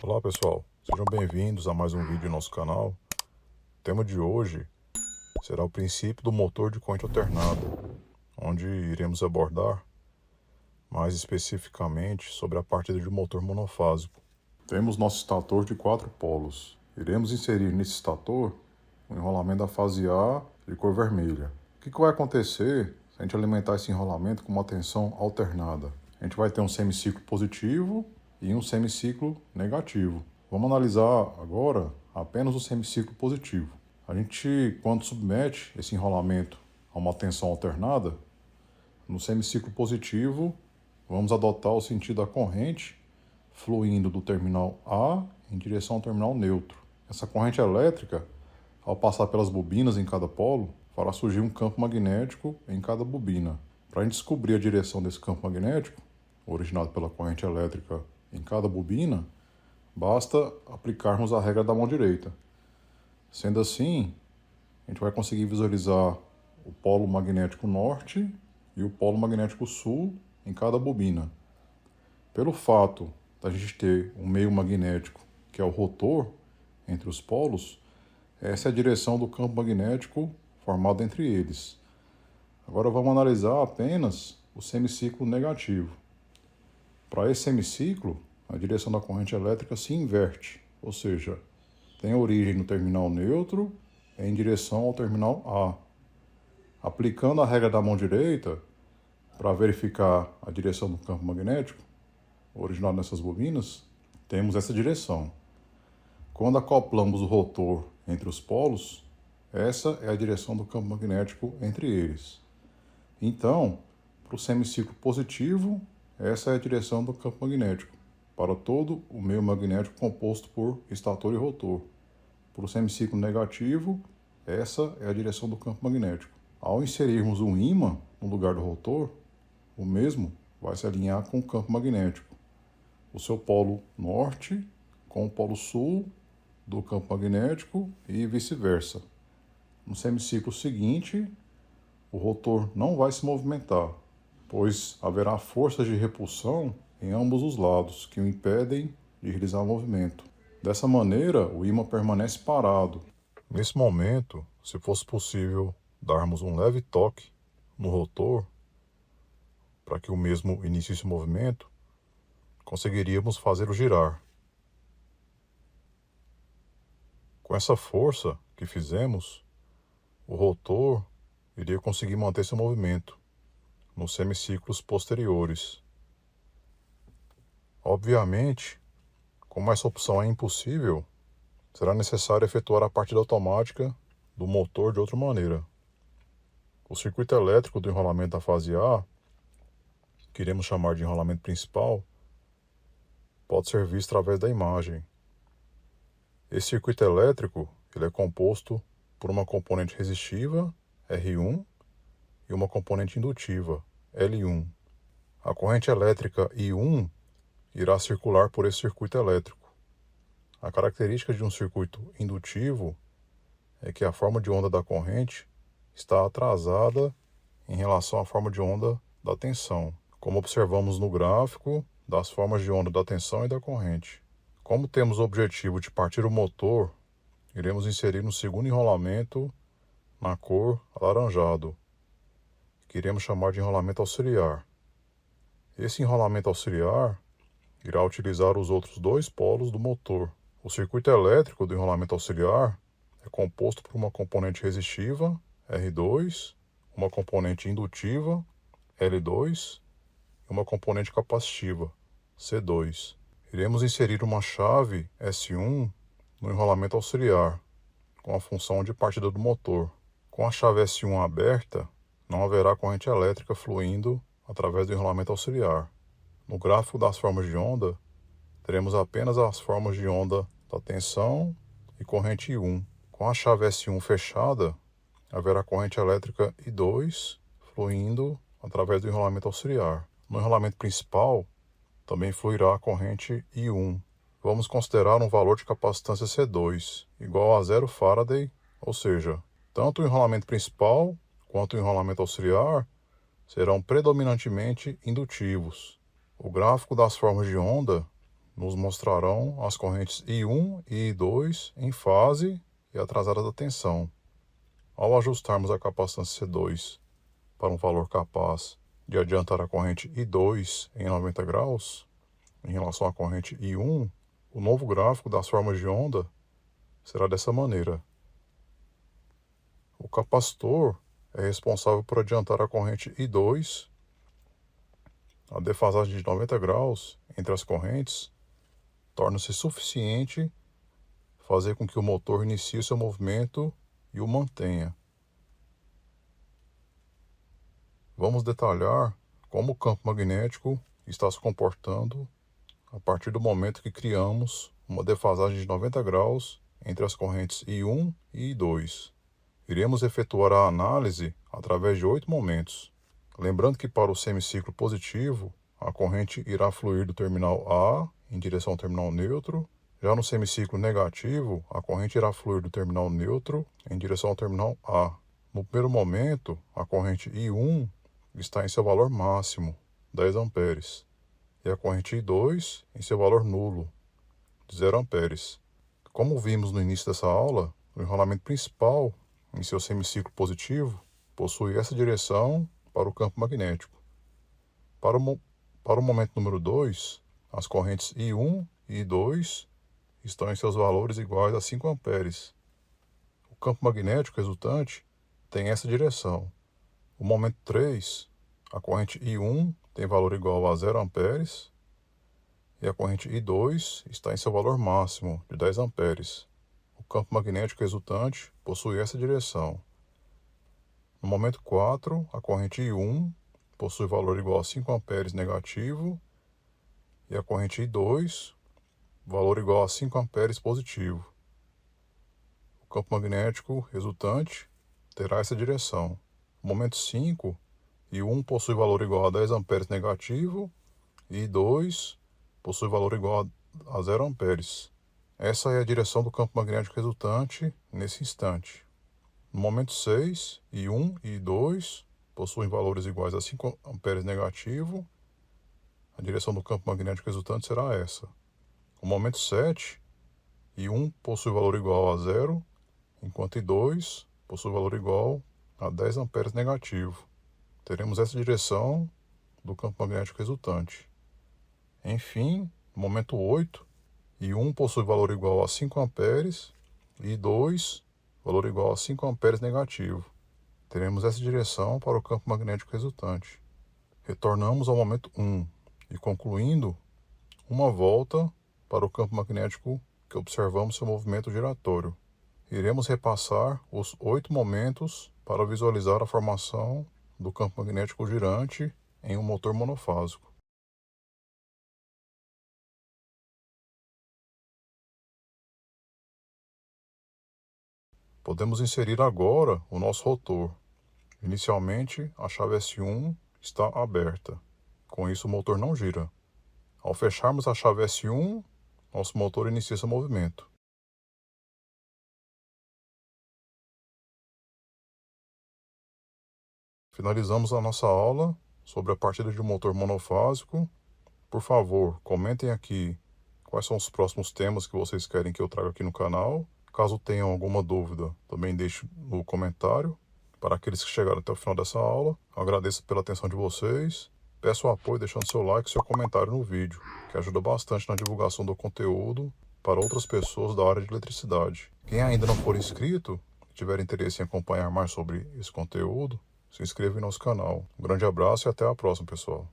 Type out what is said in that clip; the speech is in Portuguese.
Olá pessoal, sejam bem-vindos a mais um vídeo em nosso canal. O tema de hoje será o princípio do motor de corrente alternada, onde iremos abordar mais especificamente sobre a partida de motor monofásico. Temos nosso estator de 4 polos. Iremos inserir nesse estator o enrolamento da fase A de cor vermelha. O que vai acontecer se a gente alimentar esse enrolamento com uma tensão alternada? A gente vai ter um semiciclo positivo e um semiciclo negativo. Vamos analisar agora apenas o semiciclo positivo. A gente, quando submete esse enrolamento a uma tensão alternada, no semiciclo positivo, vamos adotar o sentido da corrente fluindo do terminal A em direção ao terminal neutro. Essa corrente elétrica, ao passar pelas bobinas em cada polo, fará surgir um campo magnético em cada bobina. Para a gente descobrir a direção desse campo magnético, originado pela corrente elétrica em cada bobina, basta aplicarmos a regra da mão direita. Sendo assim, a gente vai conseguir visualizar o polo magnético norte e o polo magnético sul em cada bobina. Pelo fato da gente ter um meio magnético, que é o rotor, entre os polos, essa é a direção do campo magnético formado entre eles. Agora vamos analisar apenas o semiciclo negativo. Para esse semiciclo, a direção da corrente elétrica se inverte, ou seja, tem origem no terminal neutro em direção ao terminal A. Aplicando a regra da mão direita, para verificar a direção do campo magnético, originado nessas bobinas, temos essa direção. Quando acoplamos o rotor entre os polos, essa é a direção do campo magnético entre eles. Então, para o semiciclo positivo, essa é a direção do campo magnético, para todo o meio magnético composto por estator e rotor. Para o semiciclo negativo, essa é a direção do campo magnético. Ao inserirmos um ímã no lugar do rotor, o mesmo vai se alinhar com o campo magnético. O seu polo norte com o polo sul do campo magnético e vice-versa. No semiciclo seguinte, o rotor não vai se movimentar, pois haverá forças de repulsão em ambos os lados que o impedem de realizar o movimento. Dessa maneira, o ímã permanece parado. Nesse momento, se fosse possível darmos um leve toque no rotor para que o mesmo inicie o movimento, conseguiríamos fazê-lo girar. Com essa força que fizemos, o rotor iria conseguir manter seu movimento nos semiciclos posteriores. Obviamente, como essa opção é impossível, será necessário efetuar a partida automática do motor de outra maneira. O circuito elétrico do enrolamento da fase A, que iremos chamar de enrolamento principal, pode ser visto através da imagem. Esse circuito elétrico ele é composto por uma componente resistiva, R1, e uma componente indutiva, L1. A corrente elétrica I1 irá circular por esse circuito elétrico. A característica de um circuito indutivo é que a forma de onda da corrente está atrasada em relação à forma de onda da tensão, como observamos no gráfico das formas de onda da tensão e da corrente. Como temos o objetivo de partir o motor, iremos inserir um segundo enrolamento na cor alaranjado, que iremos chamar de enrolamento auxiliar. Esse enrolamento auxiliar irá utilizar os outros dois polos do motor. O circuito elétrico do enrolamento auxiliar é composto por uma componente resistiva, R2, uma componente indutiva, L2, e uma componente capacitiva, C2. Iremos inserir uma chave S1 no enrolamento auxiliar, com a função de partida do motor. Com a chave S1 aberta, não haverá corrente elétrica fluindo através do enrolamento auxiliar. No gráfico das formas de onda, teremos apenas as formas de onda da tensão e corrente I1. Com a chave S1 fechada, haverá corrente elétrica I2 fluindo através do enrolamento auxiliar. No enrolamento principal, também fluirá a corrente I1. Vamos considerar um valor de capacitância C2 igual a 0 Faraday, ou seja, tanto o enrolamento principal quanto o enrolamento auxiliar serão predominantemente indutivos. O gráfico das formas de onda nos mostrarão as correntes I1 e I2 em fase e atrasada da tensão. Ao ajustarmos a capacitância C2 para um valor capaz de adiantar a corrente I2 em 90 graus, em relação à corrente I1, o novo gráfico das formas de onda será dessa maneira. O capacitor é responsável por adiantar a corrente I2. A defasagem de 90 graus entre as correntes torna-se suficiente fazer com que o motor inicie seu movimento e o mantenha. Vamos detalhar como o campo magnético está se comportando a partir do momento que criamos uma defasagem de 90 graus entre as correntes I1 e I2. Iremos efetuar a análise através de 8 momentos. Lembrando que para o semiciclo positivo, a corrente irá fluir do terminal A em direção ao terminal neutro. Já no semiciclo negativo, a corrente irá fluir do terminal neutro em direção ao terminal A. No primeiro momento, a corrente I1 está em seu valor máximo, 10 amperes, e a corrente I2 em seu valor nulo, de 0 amperes. Como vimos no início dessa aula, o enrolamento principal em seu semiciclo positivo possui essa direção para o campo magnético. Para o momento número 2, as correntes I1 e I2 estão em seus valores iguais a 5 amperes. O campo magnético resultante tem essa direção. No momento 3, a corrente I1 tem valor igual a 0 amperes e a corrente I2 está em seu valor máximo, de 10 amperes. O campo magnético resultante possui essa direção. No momento 4, a corrente I1 possui valor igual a 5 amperes negativo e a corrente I2 valor igual a 5 amperes positivo. O campo magnético resultante terá essa direção. No momento 5, I1 possui valor igual a 10 amperes negativo e I2 possui valor igual a 0 amperes. Essa é a direção do campo magnético resultante nesse instante. No momento 6, I1 e I2 possuem valores iguais a 5 amperes negativo. A direção do campo magnético resultante será essa. No momento 7, I1 possui valor igual a 0, enquanto I2 possui valor igual a 10 amperes negativo. Teremos essa direção do campo magnético resultante. Enfim, no momento 8, I1 possui valor igual a 5 amperes e I2 valor igual a 5 amperes negativo. Teremos essa direção para o campo magnético resultante. Retornamos ao momento 1 e concluindo uma volta para o campo magnético que observamos seu movimento giratório. Iremos repassar os 8 momentos para visualizar a formação do campo magnético girante em um motor monofásico. Podemos inserir agora o nosso rotor. Inicialmente, a chave S1 está aberta. Com isso, o motor não gira. Ao fecharmos a chave S1, nosso motor inicia seu movimento. Finalizamos a nossa aula sobre a partida de um motor monofásico. Por favor, comentem aqui quais são os próximos temas que vocês querem que eu traga aqui no canal. Caso tenham alguma dúvida, também deixe no comentário. Para aqueles que chegaram até o final dessa aula, agradeço pela atenção de vocês. Peço o apoio deixando seu like e seu comentário no vídeo, que ajuda bastante na divulgação do conteúdo para outras pessoas da área de eletricidade. Quem ainda não for inscrito e tiver interesse em acompanhar mais sobre esse conteúdo, se inscreva em nosso canal. Um grande abraço e até a próxima, pessoal.